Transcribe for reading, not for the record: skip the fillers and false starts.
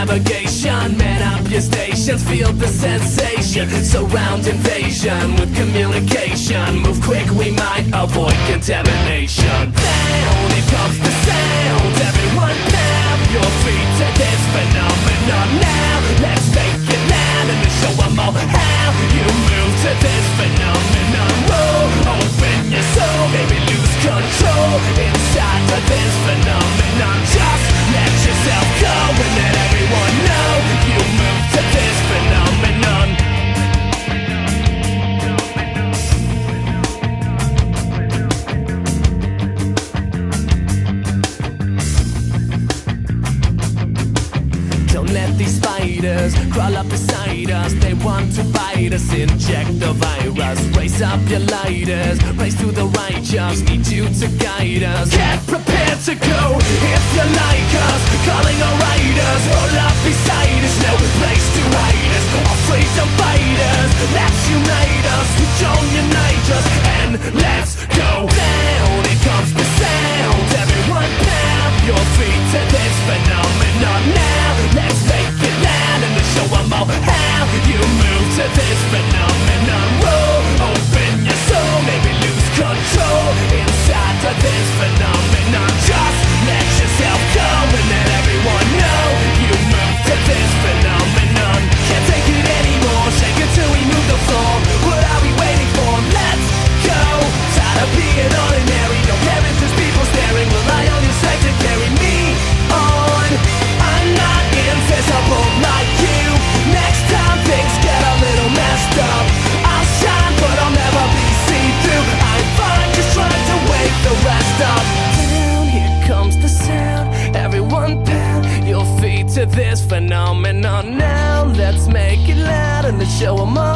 navigation. Man up your stations, feel the sensation. Surround invasion with communication. Move quick, we might avoid contamination. Down, here comes the sound. Everyone pound your feet to this phenomenon. Now, let's make it loud and show them all how you move to this phenomenon. Whoa, open your soul, maybe lose control inside of this phenomenon. Just let yourself go and let everyone know you move to this phenomenon. Don't let these spiders crawl up beside us. They want to bite us, inject the virus. Raise up your lighters, race to the righteous. Need you to guide us. Get prepared to go if you like us. Calling our riders, roll up beside us. No place to hide us. Our freedom fighters, let's unite us. We don't unite us, and let's go down. Here comes the sound. Everyone pound your feet to this phenomenon. Now let's make it loud and show them all how you move to this phenomenon. Whoa, open your soul, maybe lose control inside of this phenomenon. Just let yourself go and let everyone know you move to this phenomenon. Can't take it anymore, shake it till we move the floor. What are we waiting for? Let's go. Tired of being ordinary, don't care if there's people staring. Rely on your strength to carry me on. I'm not invisible like you. Next time things get a little messed up, I'll shine but I'll never be see-through. I'm fine just trying to wake the rest up. Down, here comes the sound. Everyone pound your feet to this phenomenon. Now let's make it loud and show 'em all